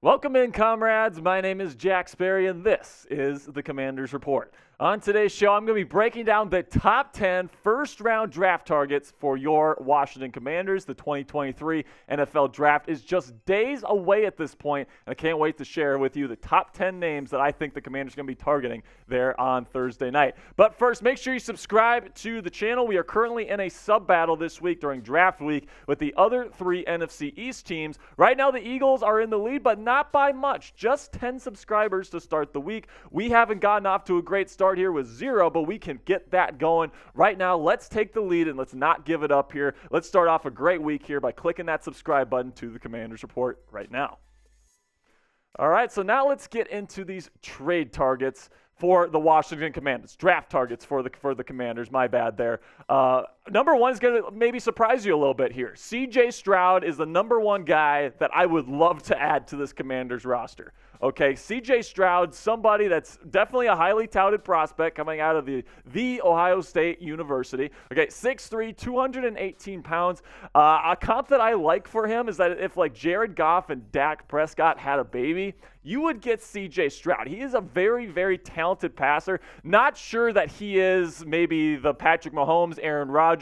Welcome in, comrades. My name is Jack Sperry, and this is the Commanders Report. On today's show, I'm going to be breaking down the top 10 first-round draft targets for your Washington Commanders. The 2023 NFL Draft is just days away at this point, and I can't wait to share with you the top 10 names that I think the Commanders are going to be targeting there on Thursday night. But first, make sure you subscribe to the channel. We are currently in a sub-battle this week during draft week with the other three NFC East teams. Right now, the Eagles are in the lead, but not by much. Just 10 subscribers to start the week. We haven't gotten off to a great start here with 0, but we can get that going right now. Let's take the lead and let's not give it up here. Let's start off a great week here by clicking that subscribe button to the Commanders Report right now. All right, so now let's get into these trade targets for the Washington Commanders. Draft targets for the Commanders. My bad there. Number one is going to maybe surprise you a little bit here. C.J. Stroud is the number one guy that I would love to add to this Commanders roster. Okay, C.J. Stroud, somebody that's definitely a highly touted prospect coming out of the Ohio State University. Okay, 6'3", 218 pounds. A comp that I like for him is that if like Jared Goff and Dak Prescott had a baby, you would get C.J. Stroud. He is a very, very talented passer. Not sure that he is maybe the Patrick Mahomes, Aaron Rodgers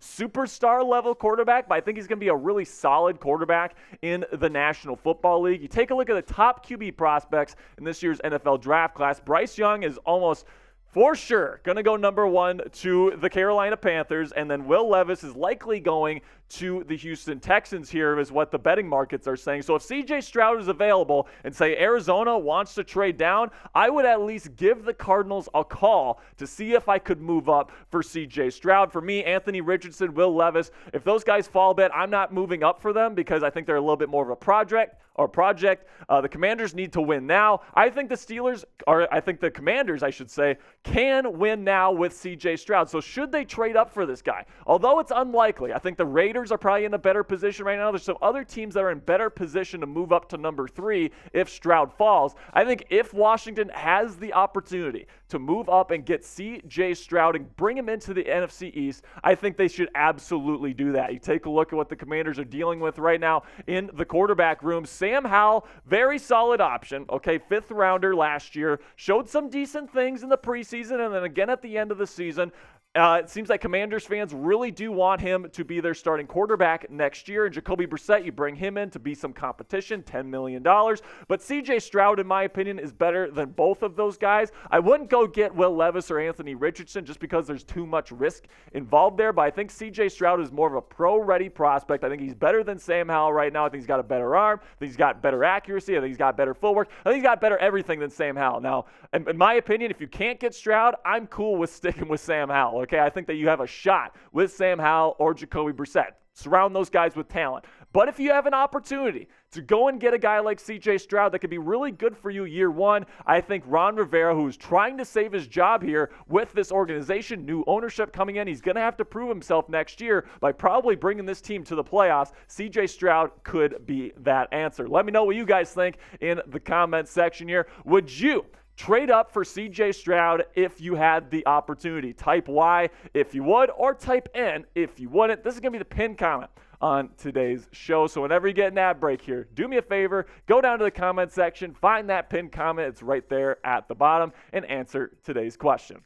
superstar level quarterback, but I think he's going to be a really solid quarterback in the National Football League. You take a look at the top QB prospects in this year's NFL draft class. Bryce Young is almost for sure going to go number one to the Carolina Panthers, and then Will Levis is likely going to the Houston Texans here is what the betting markets are saying. So if C.J. Stroud is available and say Arizona wants to trade down, I would at least give the Cardinals a call to see if I could move up for C.J. Stroud. For me, Anthony Richardson, Will Levis, if those guys fall a bit, I'm not moving up for them because I think they're a little bit more of a project. The Commanders need to win now. I think the Commanders, I should say, can win now with C.J. Stroud. So should they trade up for this guy? Although it's unlikely, I think the Raiders are probably in a better position right now. There's some other teams that are in better position to move up to number 3 if Stroud falls. I think if Washington has the opportunity to move up and get C.J. Stroud and bring him into the NFC East, I think they should absolutely do that. You take a look at what the Commanders are dealing with right now in the quarterback room. Sam Howell, very solid option. Okay, 5th rounder last year. Showed some decent things in the preseason and then again at the end of the season. It seems like Commanders fans really do want him to be their starting quarterback next year. And Jacoby Brissett, you bring him in to be some competition, $10 million. But C.J. Stroud, in my opinion, is better than both of those guys. I wouldn't go get Will Levis or Anthony Richardson just because there's too much risk involved there. But I think C.J. Stroud is more of a pro-ready prospect. I think he's better than Sam Howell right now. I think he's got a better arm. I think he's got better accuracy. I think he's got better footwork. I think he's got better everything than Sam Howell. Now, in my opinion, if you can't get Stroud, I'm cool with sticking with Sam Howell. Okay, I think that you have a shot with Sam Howell or Jacoby Brissett. Surround those guys with talent. But if you have an opportunity to go and get a guy like C.J. Stroud that could be really good for you year one, I think Ron Rivera, who's trying to save his job here with this organization, new ownership coming in, he's going to have to prove himself next year by probably bringing this team to the playoffs. C.J. Stroud could be that answer. Let me know what you guys think in the comments section here. Would you trade up for C.J. Stroud if you had the opportunity? Type Y if you would, or type N if you wouldn't. This is going to be the pinned comment on today's show. So whenever you get an ad break here, do me a favor, go down to the comment section, find that pinned comment. It's right there at the bottom, and answer today's question.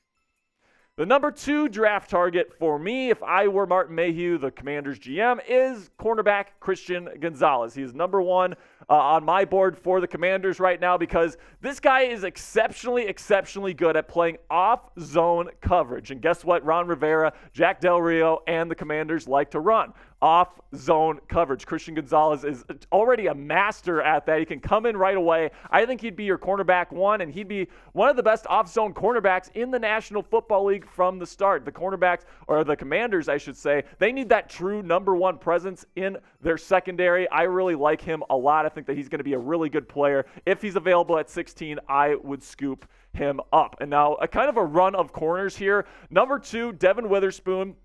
The number 2 draft target for me, if I were Martin Mayhew, the Commanders GM, is cornerback Christian Gonzalez. He is number 1 on my board for the Commanders right now because this guy is exceptionally good at playing off-zone coverage. And guess what? Ron Rivera, Jack Del Rio, and the Commanders like to run off-zone coverage. Christian Gonzalez is already a master at that. He can come in right away. I think he'd be your cornerback 1, and he'd be one of the best off-zone cornerbacks in the National Football League from the start. The cornerbacks, or the Commanders, I should say, they need that true number 1 presence in their secondary. I really like him a lot. I think that he's going to be a really good player. If he's available at 16, I would scoop him up. And now a kind of a run of corners here. Number 2, Devon Witherspoon.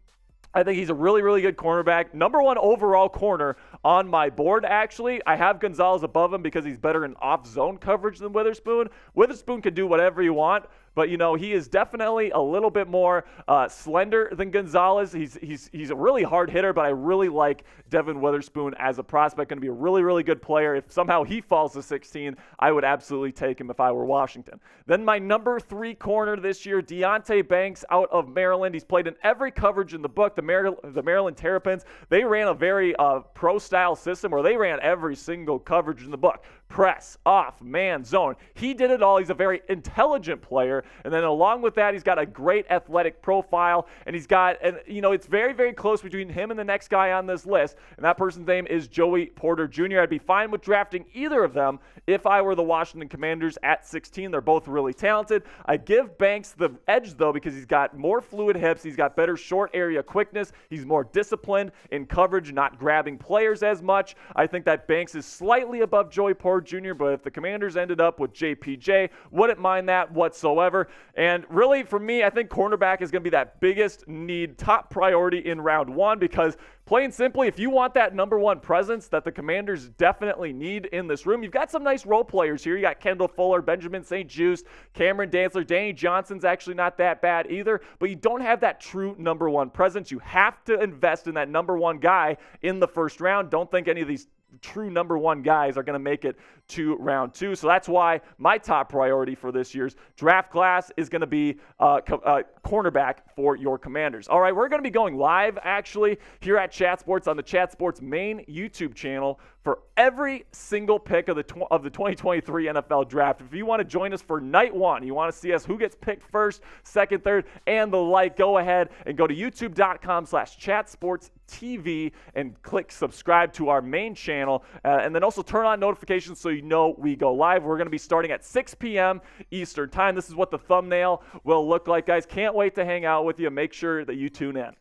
I think he's a really good cornerback. Number 1 overall corner on my board, actually. I have Gonzalez above him because he's better in off-zone coverage than Witherspoon. Witherspoon can do whatever you want. but he is definitely a little bit more slender than Gonzalez. He's a really hard hitter, but I really like Devon Witherspoon as a prospect. Going to be a really, really good player. If somehow he falls to 16, I would absolutely take him if I were Washington. Then my number 3 corner this year, Deonte Banks out of Maryland. He's played in every coverage in the book. The Maryland Terrapins, they ran a very pro-style system where they ran every single coverage in the book. Press, off, man, zone. He did it all. He's a very intelligent player. And then along with that, he's got a great athletic profile. And he's got, it's very, very close between him and the next guy on this list. And that person's name is Joey Porter Jr. I'd be fine with drafting either of them if I were the Washington Commanders at 16. They're both really talented. I give Banks the edge, though, because he's got more fluid hips. He's got better short area quickness. He's more disciplined in coverage, not grabbing players as much. I think that Banks is slightly above Joey Porter Jr., but if the Commanders ended up with JPJ, wouldn't mind that whatsoever. And really, for me, I think cornerback is going to be that biggest need, top priority in round 1, because plain simply, if you want that number 1 presence that the Commanders definitely need in this room, you've got some nice role players here. You got Kendall Fuller, Benjamin St. Juste, Cameron Dantzler, Danny Johnson's actually not that bad either, but you don't have that true number 1 presence. You have to invest in that number 1 guy in the first round. Don't think any of these true number 1 guys are going to make it to round 2. So that's why my top priority for this year's draft class is going to be cornerback for your Commanders. All right, we're going to be going live actually here at Chat Sports on the Chat Sports main YouTube channel for every single pick of the 2023 NFL Draft. If you want to join us for night 1, you want to see us who gets picked first, second, third, and the like, go ahead and go to youtube.com/chatsportstv and click subscribe to our main channel, and then also turn on notifications so you know we go live. We're going to be starting at 6 p.m. Eastern Time. This is what the thumbnail will look like, guys. Can't wait to hang out with you. Make sure that you tune in.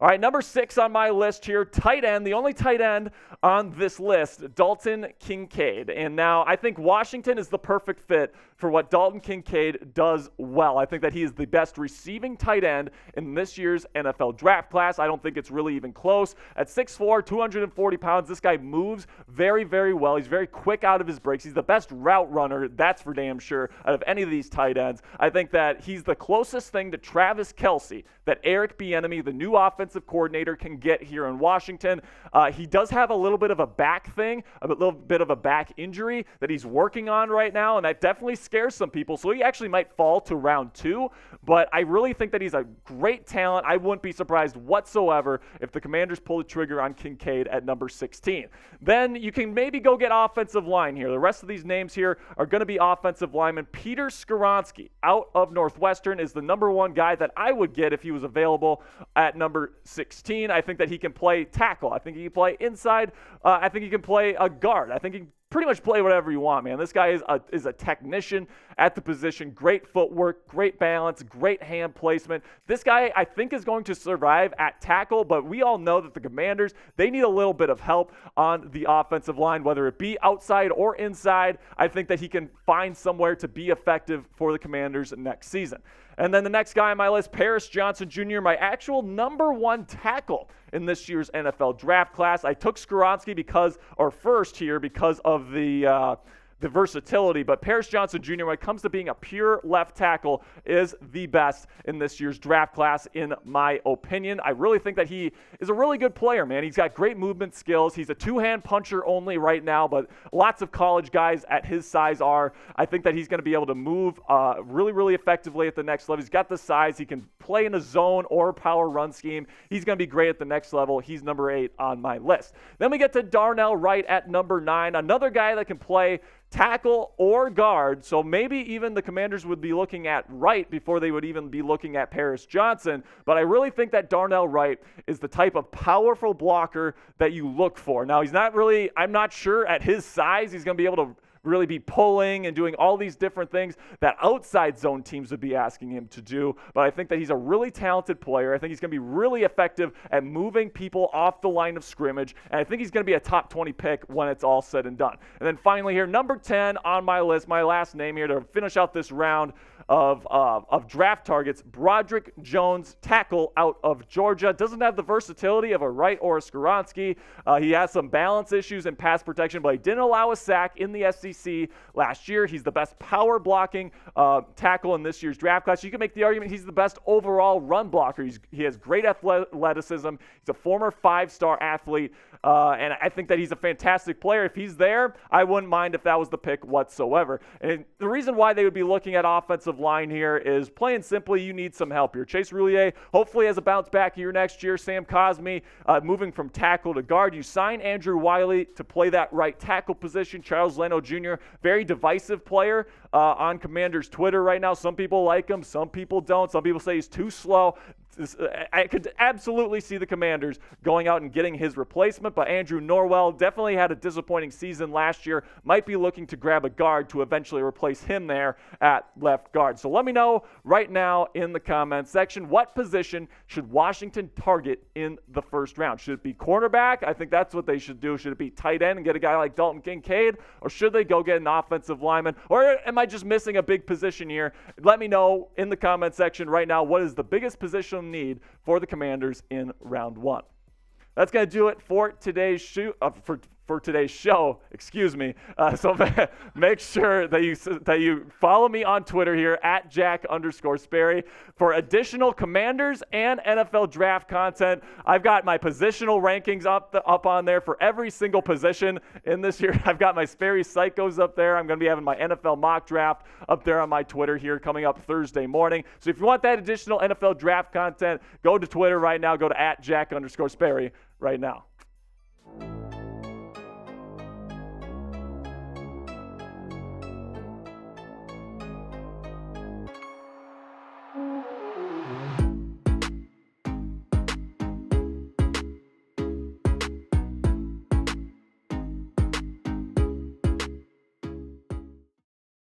All right, number 6 on my list here, tight end, the only tight end on this list, Dalton Kincaid. And now I think Washington is the perfect fit for what Dalton Kincaid does well. I think that he is the best receiving tight end in this year's NFL draft class. I don't think it's really even close. At 6'4", 240 pounds, this guy moves very, very well. He's very quick out of his breaks. He's the best route runner, that's for damn sure, out of any of these tight ends. I think that he's the closest thing to Travis Kelce that Eric Bieniemy, the new offensive coordinator, can get here in Washington. He does have a little bit of a back thing, a little bit of a back injury that he's working on right now, and that definitely scares some people. So he actually might fall to round 2, but I really think that he's a great talent. I wouldn't be surprised whatsoever if the Commanders pull the trigger on Kincaid at number 16. Then you can maybe go get offensive line here. The rest of these names here are going to be offensive linemen. Peter Skoronski out of Northwestern is the number 1 guy that I would get if he was available at number 16. I think that he can play tackle. I think he can play inside. I think he can play a guard. I think he can pretty much play whatever you want, man. This guy is a technician at the position. Great footwork, great balance, great hand placement. This guy, I think, is going to survive at tackle, but we all know that the Commanders, they need a little bit of help on the offensive line, whether it be outside or inside. I think that he can find somewhere to be effective for the Commanders next season. And then the next guy on my list, Paris Johnson Jr., my actual number 1 tackle in this year's NFL draft class. I took Skoronski first here because of the versatility, but Paris Johnson Jr., when it comes to being a pure left tackle, is the best in this year's draft class, in my opinion. I really think that he is a really good player, man. He's got great movement skills. He's a 2-hand puncher only right now, but lots of college guys at his size are. I think that he's going to be able to move really, really effectively at the next level. He's got the size. He can play in a zone or power run scheme. He's going to be great at the next level. He's number 8 on my list. Then we get to Darnell Wright at number 9, another guy that can play tackle or guard, so maybe even the Commanders would be looking at Wright before they would even be looking at Paris Johnson, but I really think that Darnell Wright is the type of powerful blocker that you look for. Now, I'm not sure at his size he's going to be able to really be pulling and doing all these different things that outside zone teams would be asking him to do. But I think that he's a really talented player. I think he's going to be really effective at moving people off the line of scrimmage. And I think he's going to be a top 20 pick when it's all said and done. And then finally here, number 10 on my list, my last name here to finish out this round of draft targets, Broderick Jones, tackle out of Georgia. Doesn't have the versatility of a Wright or a Skoronski. He has some balance issues and pass protection, but he didn't allow a sack in the SEC SEC last year. He's the best power blocking tackle in this year's draft class. You can make the argument he's the best overall run blocker. He has great athleticism. He's a former 5-star athlete, and I think that he's a fantastic player. If he's there, I wouldn't mind if that was the pick whatsoever. And the reason why they would be looking at offensive line here is plain simply you need some help here. Chase Roulier hopefully has a bounce back year next year. Sam Cosmi moving from tackle to guard. You sign Andrew Wiley to play that right tackle position. Charles Leno Jr., very divisive player on Commanders Twitter right now. Some people like him, some people don't. Some people say he's too slow. I could absolutely see the Commanders going out and getting his replacement, but Andrew Norwell definitely had a disappointing season last year. Might be looking to grab a guard to eventually replace him there at left guard. So let me know right now in the comments section, what position should Washington target in the first round? Should it be cornerback? I think that's what they should do. Should it be tight end and get a guy like Dalton Kincaid? Or should they go get an offensive lineman? Or am I just missing a big position here? Let me know in the comment section right now, what is the biggest position need for the Commanders in round 1. That's going to do it for today's for today's show. Excuse me. So make sure that you follow me on Twitter here at Jack_Sperry for additional Commanders and NFL draft content. I've got my positional rankings up on there for every single position in this year. I've got my Sperry Psychos up there. I'm going to be having my NFL mock draft up there on my Twitter here coming up Thursday morning. So if you want that additional NFL draft content, go to Twitter right now. Go to at Jack_Sperry right now.